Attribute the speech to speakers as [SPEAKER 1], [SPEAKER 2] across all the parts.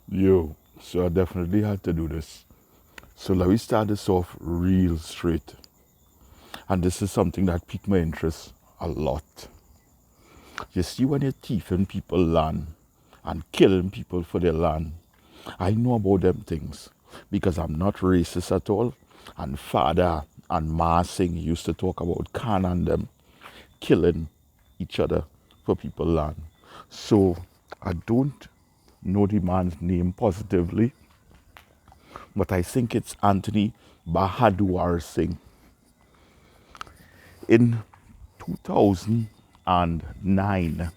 [SPEAKER 1] Yo, so I definitely had to do this. So let me start this off real straight. And this is something that piqued my interest a lot. You see, when you're thieving people land and killing people for their land, I know about them things because I'm not racist at all. And Father and Ma Singh used to talk about Khan and them killing each other for people land. So I don't know the man's name positively, but I think it's Anthony Bahadoorsingh. In 2009,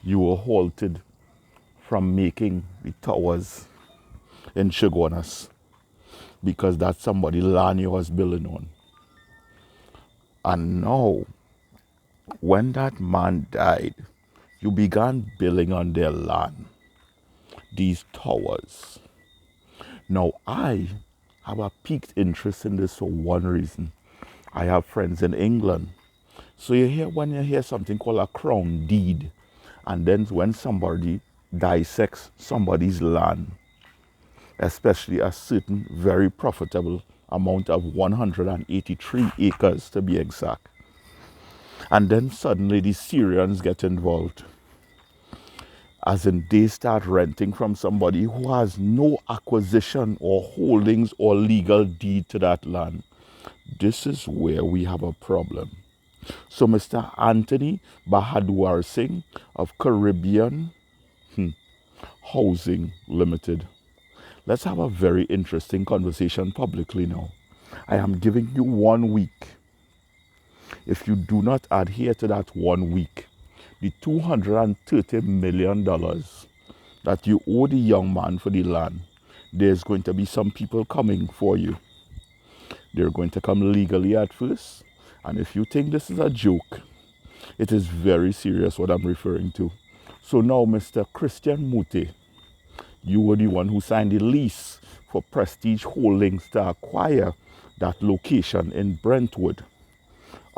[SPEAKER 1] you were halted from making the towers in Chaguanas because that's somebody land you was building on. And now, when that man died, you began building on their land, these towers. Now, I have a piqued interest in this for one reason. I have friends in England. So when you hear something called a crown deed, and then when somebody dissects somebody's land, especially a certain very profitable amount of 183 acres to be exact, and then suddenly the Syrians get involved, as in they start renting from somebody who has no acquisition or holdings or legal deed to that land. This is where we have a problem. So Mr. Anthony Bahadoorsingh of Caribbean Housing Limited. Let's have a very interesting conversation publicly now. I am giving you 1 week. If you do not adhere to that 1 week, the $230 million that you owe the young man for the land, there's going to be some people coming for you. They're going to come legally at first. And if you think this is a joke, it is very serious what I'm referring to. So now, Mr. Christian Mouttet, you were the one who signed the lease for Prestige Holdings to acquire that location in Brentwood.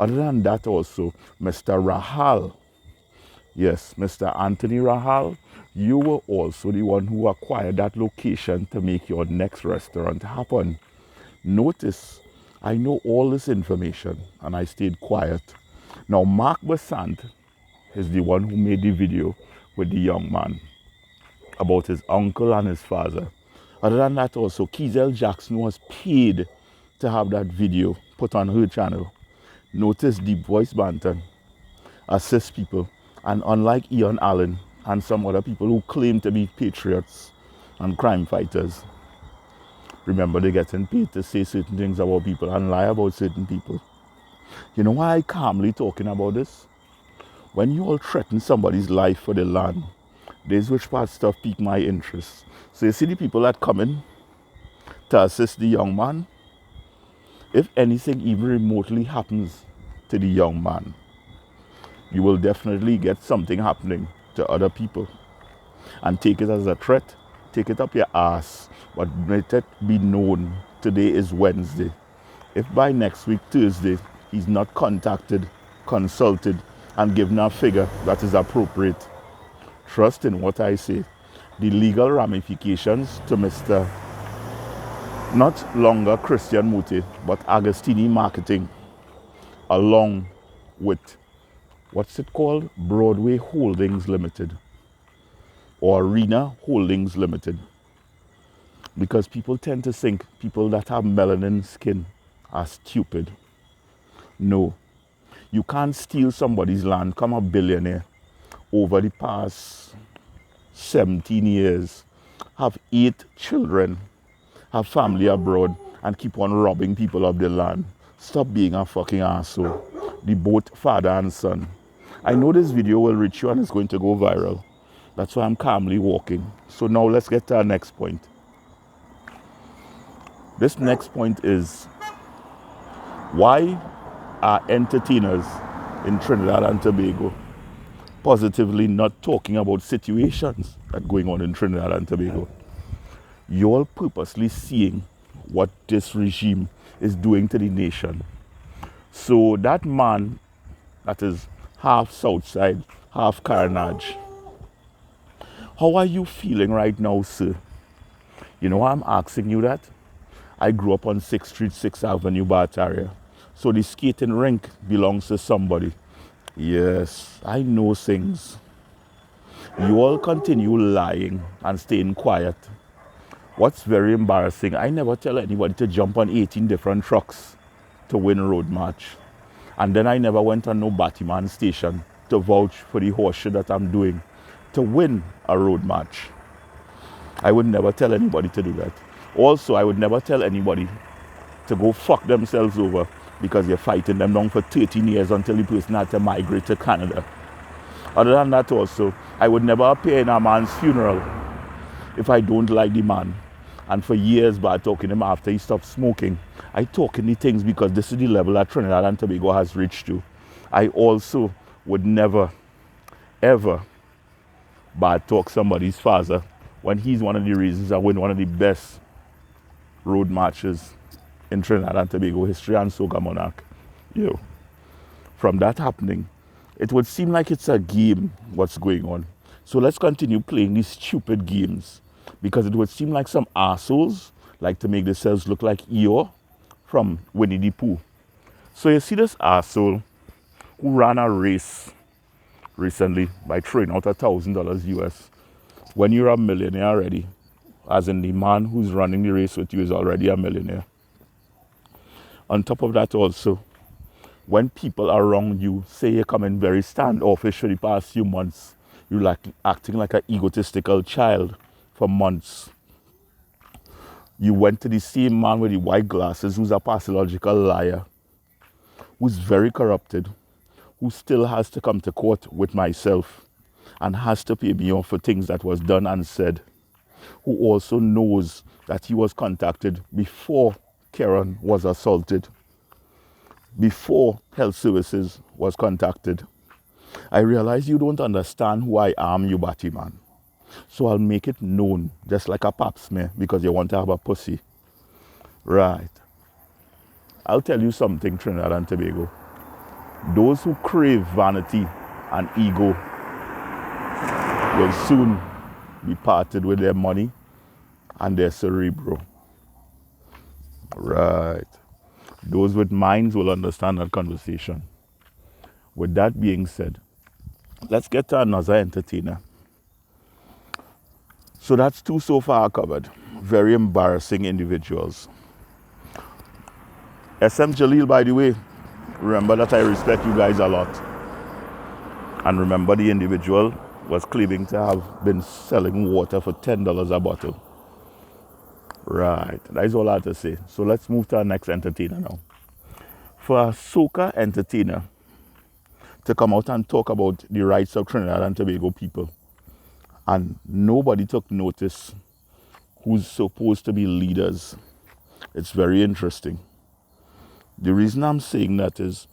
[SPEAKER 1] Other than that also, Mr. Raheal, yes, Mr. Anthony Raheal, you were also the one who acquired that location to make your next restaurant happen. Notice, I know all this information and I stayed quiet. Now, Mark Besant is the one who made the video with the young man about his uncle and his father. Other than that, also, Kizel Jackson was paid to have that video put on her channel. Notice Deep Voice Banton assists people, and unlike Ian Allen and some other people who claim to be patriots and crime fighters, remember they're getting paid to say certain things about people and lie about certain people. You know why I calmly talking about this? When you all threaten somebody's life for the land, there's which part stuff pique my interest. So you see the people that come in to assist the young man, if anything even remotely happens to the young man, you will definitely get something happening to other people. And take it as a threat, take it up your ass, but let it be known today is Wednesday. If by next week, Thursday, he's not contacted, consulted, and given a figure that is appropriate, trust in what I say. The legal ramifications to Mr. not longer Christian Mouttet, but Agostini Marketing, along with, what's it called? Broadway Holdings Limited, or Arena Holdings Limited. Because people tend to think people that have melanin skin are stupid. No. You can't steal somebody's land, come a billionaire, over the past 17 years, have 8 children, have family abroad, and keep on robbing people of their land. Stop being a fucking asshole. The both father and son. I know this video will reach you and it's going to go viral. That's why I'm calmly walking. So now let's get to our next point. This next point is, why are entertainers in Trinidad and Tobago positively not talking about situations that are going on in Trinidad and Tobago? You're purposely seeing what this regime is doing to the nation. So that man that is half Southside, half Carnage, How are you feeling right now, sir? You know why I'm asking you that? I grew up on 6th Street, 6th Avenue, Bath area. So the skating rink belongs to somebody. Yes, I know things. You all continue lying and staying quiet. What's very embarrassing, I never tell anybody to jump on 18 different trucks to win a road march. And then I never went on no Batman station to vouch for the horseshit that I'm doing to win a road march. I would never tell anybody to do that. Also, I would never tell anybody to go fuck themselves over because you're fighting them down for 13 years until the person had to migrate to Canada. Other than that also, I would never appear in a man's funeral if I don't like the man. And for years by talking to him after he stopped smoking, I talk in the things because this is the level that Trinidad and Tobago has reached to. I also would never, ever bad talk somebody's father when he's one of the reasons I win one of the best road marches in Trinidad and Tobago history and Soca Monarch. Yo, from that happening, it would seem like it's a game what's going on. So let's continue playing these stupid games because it would seem like some assholes like to make themselves look like Eeyore from Winnie the Pooh. So you see this asshole who ran a race recently by throwing out $1,000 US. When you're a millionaire already, as in the man who's running the race with you is already a millionaire. On top of that also, when people around you say you're coming very standoffish for the past few months, you're like acting like an egotistical child for months. You went to the same man with the white glasses who's a pathological liar, who's very corrupted, who still has to come to court with myself and has to pay me off for things that was done and said, who also knows that he was contacted before Karen was assaulted, before health services was contacted. I realize you don't understand who I am, you batty man. So I'll make it known, just like a pap smear, because you want to have a pussy. Right. I'll tell you something, Trinidad and Tobago. Those who crave vanity and ego will soon be parted with their money and their cerebro. Right. Those with minds will understand that conversation. With that being said, let's get to another entertainer. So that's two so far covered. Very embarrassing individuals. SM Jalil, by the way, remember that I respect you guys a lot. And remember the individual was claiming to have been selling water for $10 a bottle. Right, that's all I have to say. So let's move to our next entertainer now. For a soca entertainer to come out and talk about the rights of Trinidad and Tobago people, and nobody took notice who's supposed to be leaders, it's very interesting. The reason I'm saying that is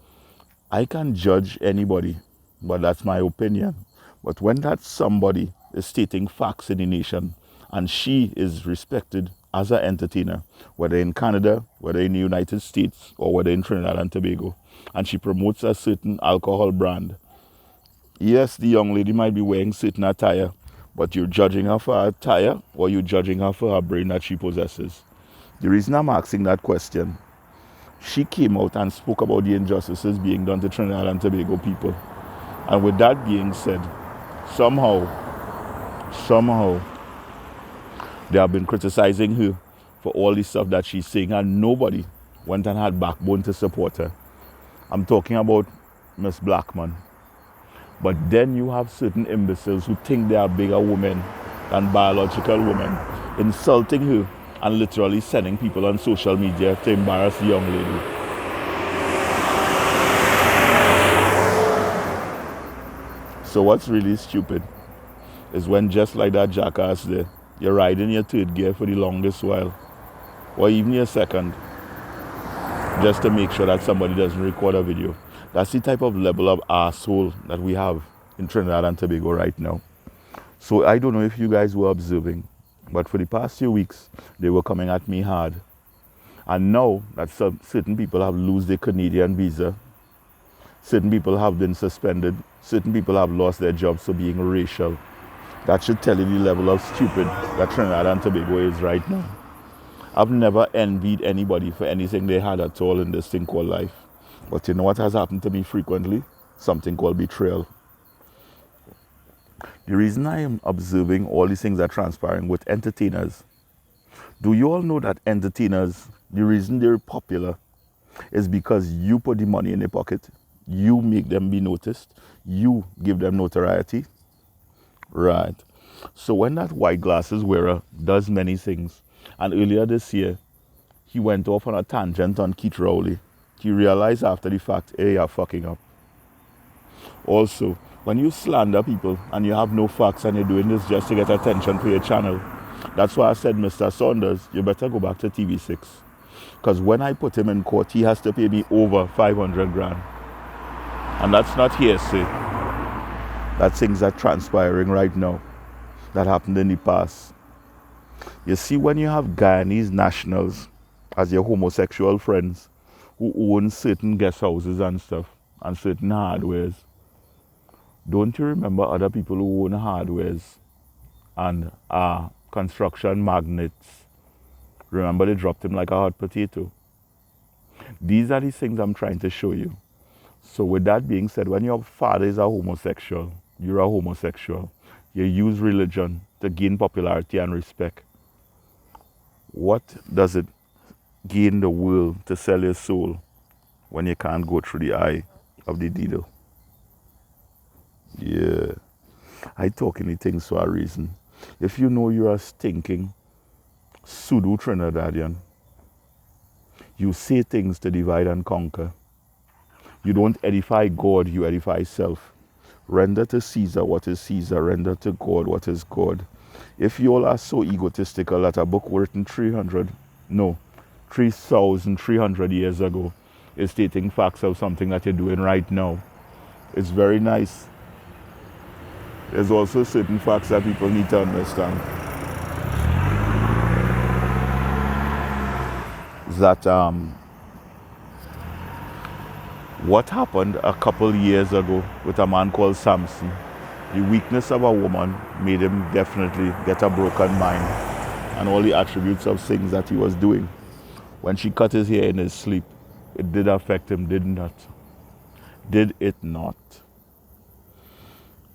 [SPEAKER 1] I can judge anybody, but that's my opinion. But when that somebody is stating facts in the nation and she is respected as an entertainer, whether in Canada, whether in the United States, or whether in Trinidad and Tobago, and she promotes a certain alcohol brand, yes, the young lady might be wearing certain attire, but you're judging her for her attire or you're judging her for her brain that she possesses. The reason I'm asking that question, she came out and spoke about the injustices being done to Trinidad and Tobago people. And with that being said, somehow, they have been criticizing her for all the stuff that she's saying, and nobody went and had backbone to support her. I'm talking about Miss Blackman. But then you have certain imbeciles who think they are bigger women than biological women, insulting her and literally sending people on social media to embarrass the young lady. So what's really stupid is when just like that jackass there, you're riding your third gear for the longest while, or even your second, just to make sure that somebody doesn't record a video. That's the type of level of asshole that we have in Trinidad and Tobago right now. So I don't know if you guys were observing, but for the past few weeks, they were coming at me hard. And now that certain people have lost their Canadian visa, certain people have been suspended, certain people have lost their jobs for being racial, That should tell you the level of stupid that Trinidad and Tobago is right now. I've never envied anybody for anything they had at all in this thing called life. But you know what has happened to me frequently? Something called betrayal. The reason I am observing all these things that are transpiring with entertainers, do you all know that entertainers, the reason they're popular is because you put the money in their pocket, you make them be noticed, you give them notoriety? Right. So when that white glasses wearer does many things, and earlier this year, he went off on a tangent on Keith Rowley, he realized after the fact, hey, you're fucking up. Also, when you slander people and you have no facts and you're doing this just to get attention for your channel, that's why I said, Mr. Saunders, you better go back to TV6. Because when I put him in court, he has to pay me over 500 grand. And that's not hearsay. That things are transpiring right now. That happened in the past. You see, when you have Guyanese nationals as your homosexual friends who own certain guest houses and stuff and certain hardwares, don't you remember other people who own hardwares and are construction magnates? Remember they dropped him like a hot potato? These are the things I'm trying to show you. So with that being said, when your father is a homosexual, you're a homosexual, you use religion to gain popularity and respect. What does it gain the world to sell your soul when you can't go through the eye of the needle? Yeah, I talk any things for a reason. If you know you're a stinking pseudo Trinidadian, you say things to divide and conquer. You don't edify God, you edify self. Render to Caesar what is Caesar, render to God what is God. If you all are so egotistical that a book written 3,300 years ago is stating facts of something that you're doing right now, it's very nice. There's also certain facts that people need to understand. That what happened a couple years ago with a man called Samson, the weakness of a woman made him definitely get a broken mind and all the attributes of things that he was doing. When she cut his hair in his sleep, it did affect him, did not? Did it not?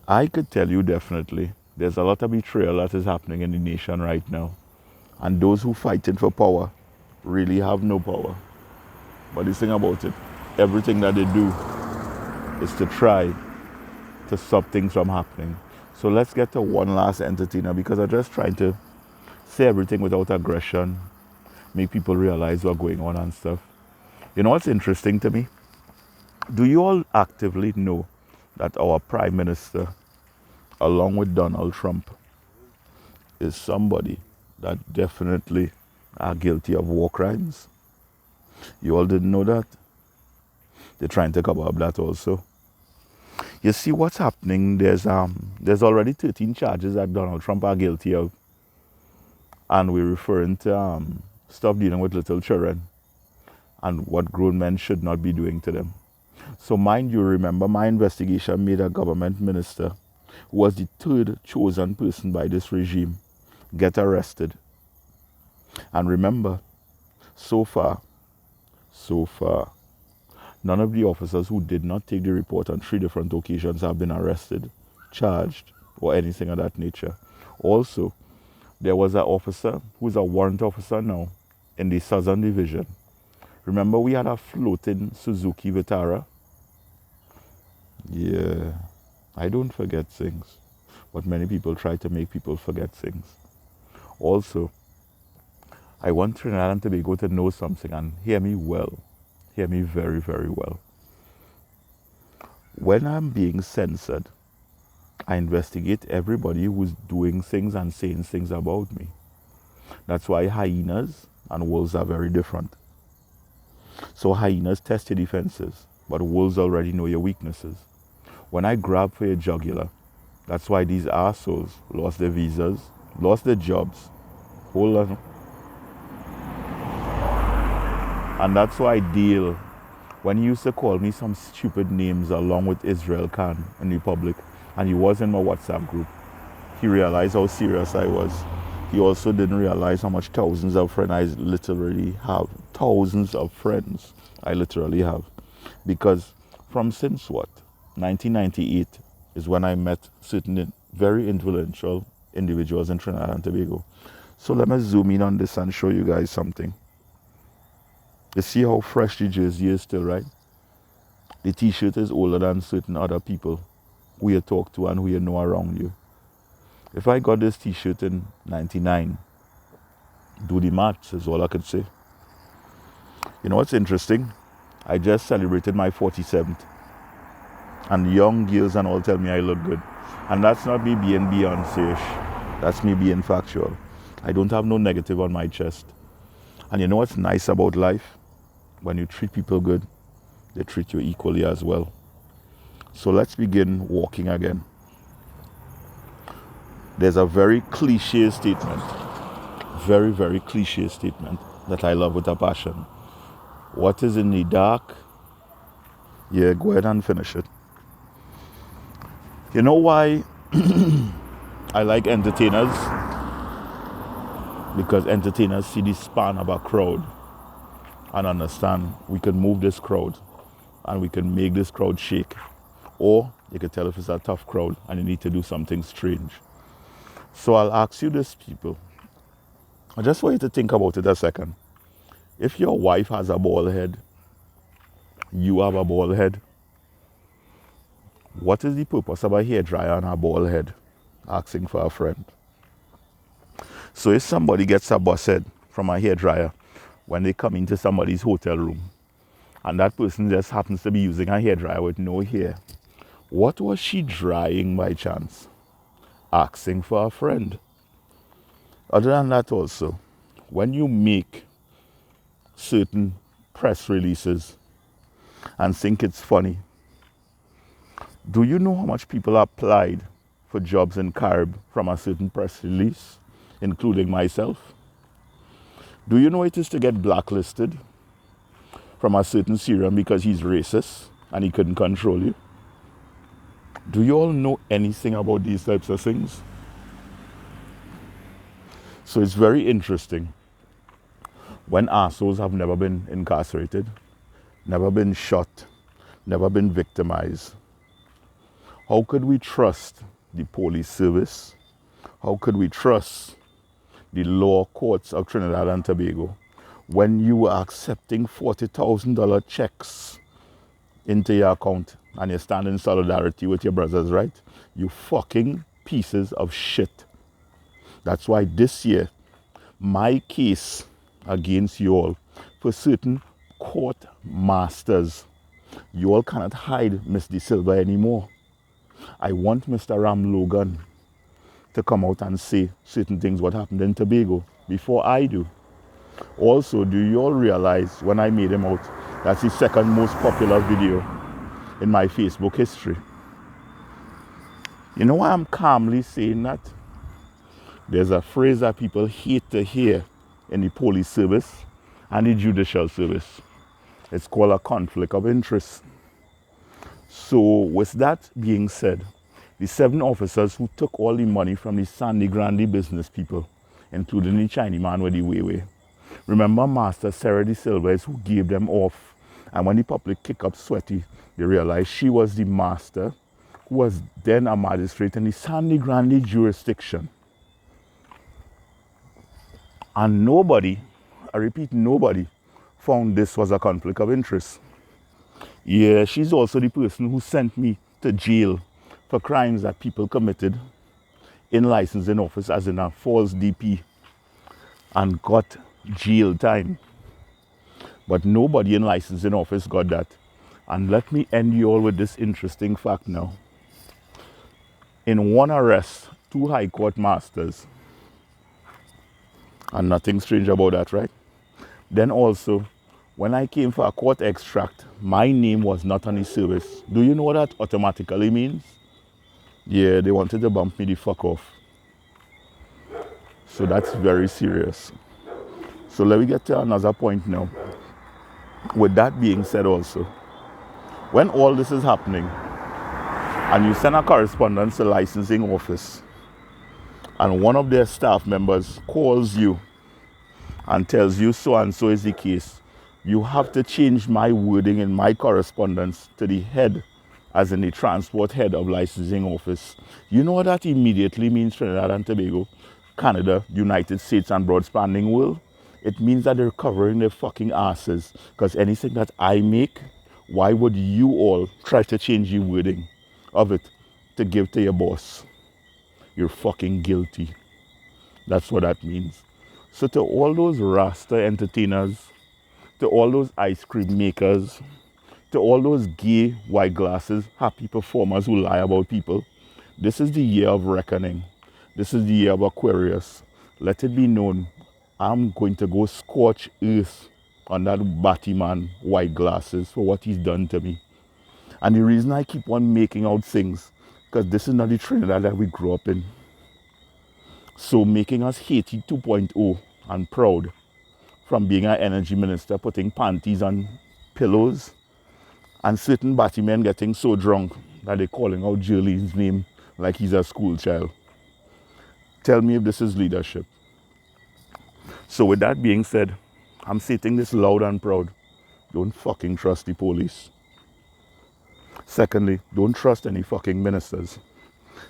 [SPEAKER 1] I could tell you definitely there's a lot of betrayal that is happening in the nation right now. And those who fighting for power really have no power. But the thing about it, everything that they do is to try to stop things from happening. So let's get to one last entertainer, because I'm just trying to say everything without aggression, make people realize what's going on and stuff. You know what's interesting to me? Do you all actively know that our Prime Minister, along with Donald Trump, is somebody that definitely are guilty of war crimes? You all didn't know that? They're trying to cover up that also. You see what's happening, there's already 13 charges that Donald Trump are guilty of. And we're referring to stuff dealing with little children and what grown men should not be doing to them. So mind you, remember my investigation made a government minister who was the third chosen person by this regime get arrested. And remember, so far, none of the officers who did not take the report on 3 different occasions have been arrested, charged, or anything of that nature. Also, there was an officer who's a warrant officer now in the Southern Division. Remember we had a floating Suzuki Vitara? Yeah, I don't forget things, but many people try to make people forget things. Also, I want Trinidad and Tobago to know something, and hear me well. Hear me very, very well. When I'm being censored, I investigate everybody who's doing things and saying things about me. That's why hyenas and wolves are very different. So hyenas test your defenses, but wolves already know your weaknesses. When I grab for your jugular, that's why these assholes lost their visas, lost their jobs. Hold on. And that's why I deal. When you used to call me some stupid names along with Israel Khan in the public, and he was in my WhatsApp group, He realized how serious I was. He also didn't realize how much thousands of friends I literally have. Thousands of friends I literally have. Because from since what? 1998 is when I met certain very influential individuals in Trinidad and Tobago. So let me zoom in on this and show you guys something. You see how fresh the jersey is still, right? The t-shirt is older than certain other people who you talk to and who you know around you. If I got this t-shirt in 99, do the maths is all I could say. You know what's interesting? I just celebrated my 47th. And young girls and all tell me I look good. And that's not me being Beyonce-ish. That's me being factual. I don't have no negative on my chest. And you know what's nice about life? When you treat people good, they treat you equally as well. So let's begin walking again. There's a very cliche statement, very, very cliche statement that I love with a passion. What is in the dark? Yeah, go ahead and finish it. You know why I like entertainers? Because entertainers see the span of a crowd and understand we can move this crowd and we can make this crowd shake. Or you can tell if it's a tough crowd and you need to do something strange. So I'll ask you this, people. I just want you to think about it a second. If your wife has a bald head, you have a bald head, what is the purpose of a hairdryer and a bald head? Asking for a friend. So if somebody gets a bus head from a hairdryer when they come into somebody's hotel room, and that person just happens to be using a hairdryer with no hair, what was she drying by chance? Asking for a friend. Other than that also, when you make certain press releases and think it's funny, do you know how much people applied for jobs in Carib from a certain press release, including myself? Do you know it is to get blacklisted from a certain Syrian because he's racist and he couldn't control you? Do you all know anything about these types of things? So it's very interesting. When assholes have never been incarcerated, never been shot, never been victimized, how could we trust the police service? How could we trust the law courts of Trinidad and Tobago when you are accepting $40,000 checks into your account and you stand in solidarity with your brothers, right? You fucking pieces of shit. That's why this year, my case against you all for certain court masters, you all cannot hide Miss De Silva anymore. I want Mr. Ram Logan to come out and say certain things what happened in Tobago before I do. Also, do you all realize when I made him out, that's the second most popular video in my Facebook history? You know why I'm calmly saying that? There's a phrase that people hate to hear in the police service and the judicial service. It's called a conflict of interest. So with that being said, the 7 officers who took all the money from the Sandy Grande business people, including the Chinese man with the Weiwei, remember Master Sarah De Silva is who gave them off. And when the public kicked up Sweaty, they realized she was the master who was then a magistrate in the Sandy Grande jurisdiction. And nobody, I repeat, nobody found this was a conflict of interest. Yeah, she's also the person who sent me to jail for crimes that people committed in licensing office, as in a false DP, and got jail time. But nobody in licensing office got that. And let me end you all with this interesting fact now. In one arrest, 2 high court masters, and nothing strange about that, right? Then also, when I came for a court extract, my name was not on the service. Do you know what that automatically means? Yeah, they wanted to bump me the fuck off. So that's very serious. So let me get to another point now. With that being said also, when all this is happening, and you send a correspondence to licensing office, and one of their staff members calls you and tells you so and so is the case, you have to change my wording in my correspondence to the head, as in the transport head of licensing office. You know what that immediately means, Trinidad and Tobago, Canada, United States, and broad-spanning world? It means that they're covering their fucking asses, because anything that I make, why would you all try to change the wording of it to give to your boss? You're fucking guilty. That's what that means. So to all those Rasta entertainers, to all those ice cream makers, to all those gay white glasses, happy performers who lie about people, this is the year of reckoning. This is the year of Aquarius. Let it be known, I'm going to go scorch earth on that Batman white glasses for what he's done to me. And the reason I keep on making out things, because this is not the Trinidad that we grew up in. So making us Haiti 2.0 and proud, from being an energy minister, putting panties on pillows, and certain Batman getting so drunk that they're calling out Jurleen's name like he's a school child. Tell me if this is leadership. So with that being said, I'm stating this loud and proud. Don't fucking trust the police. Secondly, don't trust any fucking ministers.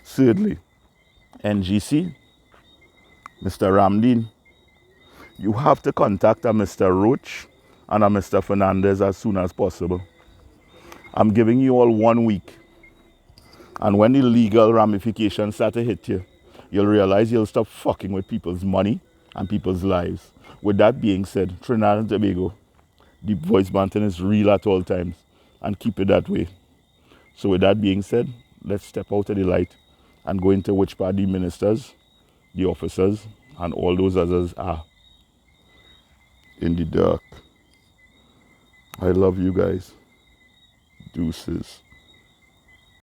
[SPEAKER 1] Thirdly, NGC, Mr. Ramdeen, you have to contact a Mr. Roach and a Mr. Fernandez as soon as possible. I'm giving you all 1 week. And when the legal ramifications start to hit you, you'll realize you'll stop fucking with people's money and people's lives. With that being said, Trinidad and Tobago, Deep Voice Banting is real at all times, and keep it that way. So with that being said, let's step out of the light and go into which part the ministers, the officers, and all those others are in the dark. I love you guys. Deuces.